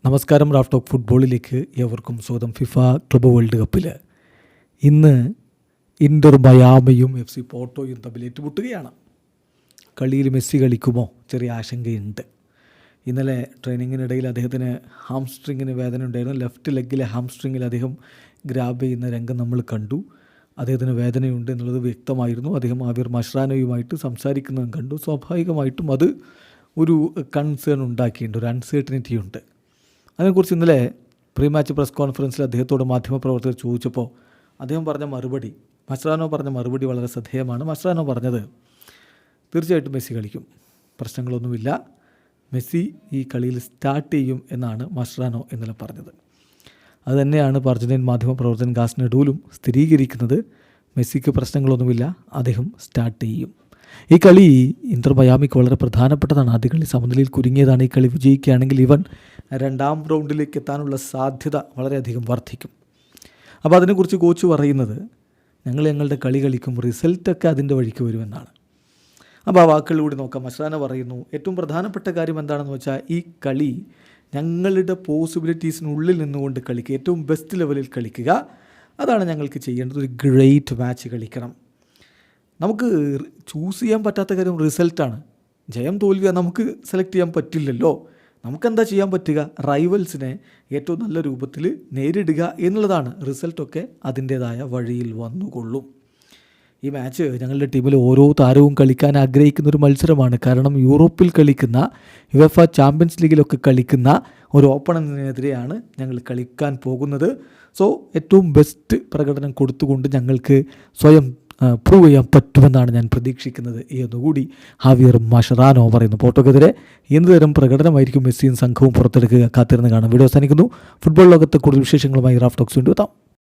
നമസ്കാരം. Raf talk ഫുട്ബോളിലേക്ക് ഏവർക്കും സ്വാഗതം. ഫിഫ ക്ലബ്ബ് വേൾഡ് കപ്പിൽ ഇന്ന് ഇൻ്റർ മയാമിയും FC പോർട്ടോയും തമ്മിൽ ഏറ്റുമുട്ടുകയാണ്. കളിയിൽ മെസ്സി കളിക്കുമോ? ചെറിയ ആശങ്കയുണ്ട്. ഇന്നലെ ട്രെയിനിങ്ങിനിടയിൽ അദ്ദേഹത്തിന് ഹാംസ്ട്രിങ്ങിന് വേദന ഉണ്ടായിരുന്നു. ലെഫ്റ്റ് ലെഗിലെ ഹാംസ്ട്രിങ്ങിൽ അദ്ദേഹം ഗ്രാബ് ചെയ്യുന്ന രംഗം നമ്മൾ കണ്ടു. അദ്ദേഹത്തിന് വേദനയുണ്ട് എന്നുള്ളത് വ്യക്തമായിരുന്നു. അദ്ദേഹം ആവിർ മഷ്റാനോയുമായിട്ട് സംസാരിക്കുന്നതും കണ്ടു. സ്വാഭാവികമായിട്ടും അത് ഒരു കൺസേൺ ഉണ്ടാക്കിയിട്ടുണ്ട്, ഒരു അൺസേർട്ടനിറ്റി ഉണ്ട്. അതിനെക്കുറിച്ച് ഇന്നലെ പ്രീ മാച്ച് പ്രസ് കോൺഫറൻസിൽ അദ്ദേഹത്തോട് മാധ്യമപ്രവർത്തകർ ചോദിച്ചപ്പോൾ അദ്ദേഹം പറഞ്ഞ മറുപടി, മഷ്റാനോ പറഞ്ഞ മറുപടി വളരെ ശ്രദ്ധേയമാണ്. മഷ്റാനോ പറഞ്ഞത് തീർച്ചയായിട്ടും മെസ്സി കളിക്കും, പ്രശ്നങ്ങളൊന്നുമില്ല, മെസ്സി ഈ കളിയിൽ സ്റ്റാർട്ട് ചെയ്യും എന്നാണ് മഷ്റാനോ ഇന്നലെ പറഞ്ഞത്. അതുതന്നെയാണ് അർജന്റീൻ മാധ്യമപ്രവർത്തകൻ ഗാസ്നെഡൂലും സ്ഥിരീകരിക്കുന്നത്. മെസ്സിക്ക് പ്രശ്നങ്ങളൊന്നുമില്ല, അദ്ദേഹം സ്റ്റാർട്ട് ചെയ്യും. ഈ കളി ഇൻ്റർ മയാമിക്ക് വളരെ പ്രധാനപ്പെട്ടതാണ്. ആദ്യ കളി സമനിലയിൽ കുരുങ്ങിയതാണ്. ഈ കളി വിജയിക്കുകയാണെങ്കിൽ ഇവൻ രണ്ടാം റൗണ്ടിലേക്ക് എത്താനുള്ള സാധ്യത വളരെയധികം വർദ്ധിക്കും. അപ്പോൾ അതിനെക്കുറിച്ച് കോച്ച് പറയുന്നത്, ഞങ്ങളുടെ കളി കളിക്കും, റിസൾട്ടൊക്കെ അതിൻ്റെ വഴിക്ക് വരുമെന്നാണ്. അപ്പോൾ ആ വാക്കുകളിലൂടെ നോക്കാം. മഷ്റാനോ പറയുന്നു, ഏറ്റവും പ്രധാനപ്പെട്ട കാര്യം എന്താണെന്ന് വെച്ചാൽ ഈ കളി ഞങ്ങളുടെ പോസിബിലിറ്റീസിനുള്ളിൽ നിന്നുകൊണ്ട് കളിക്കുക, ഏറ്റവും ബെസ്റ്റ് ലെവലിൽ കളിക്കുക, അതാണ് ഞങ്ങൾക്ക് ചെയ്യേണ്ടത്. ഒരു ഗ്രേറ്റ് മാച്ച് കളിക്കണം. നമുക്ക് ചൂസ് ചെയ്യാൻ പറ്റാത്ത കാര്യം റിസൾട്ടാണ്. ജയം തോൽവി നമുക്ക് സെലക്ട് ചെയ്യാൻ പറ്റില്ലല്ലോ. നമുക്കെന്താ ചെയ്യാൻ പറ്റുക? റൈവൽസിനെ ഏറ്റവും നല്ല രൂപത്തിൽ നേരിടുക എന്നുള്ളതാണ്. റിസൾട്ടൊക്കെ അതിൻ്റേതായ വഴിയിൽ വന്നുകൊള്ളും. ഈ മാച്ച് ഞങ്ങളുടെ ടീമിൽ ഓരോ താരവും കളിക്കാൻ ആഗ്രഹിക്കുന്ന ഒരു മത്സരമാണ്. കാരണം യൂറോപ്പിൽ കളിക്കുന്ന, യുവേഫ ചാമ്പ്യൻസ് ലീഗിലൊക്കെ കളിക്കുന്ന ഒരു ഓപ്പണന്റിനെതിരെയാണ് ഞങ്ങൾ കളിക്കാൻ പോകുന്നത്. സോ ഏറ്റവും ബെസ്റ്റ് പ്രകടനം കൊടുത്തുകൊണ്ട് ഞങ്ങൾക്ക് സ്വയം പ്രൂവ് ചെയ്യാൻ പറ്റുമെന്നാണ് ഞാൻ പ്രതീക്ഷിക്കുന്നത് എന്നുകൂടി ഹാവിയർ മഷ്റാനോ പറയുന്നു. പോർട്ടോക്കെതിരെ എന്തുതരം പ്രകടനമായിരിക്കും മെസ്സിയും സംഘവും പുറത്തെടുക്കുക? കാത്തിരുന്ന് കാണാം. വീഡിയോ അവസാനിക്കുന്നു. ഫുട്ബോൾ ലോകത്ത് കൂടുതൽ വിശേഷങ്ങളുമായി റാഫ് ടോക്സ് വീണ്ടും എത്താം.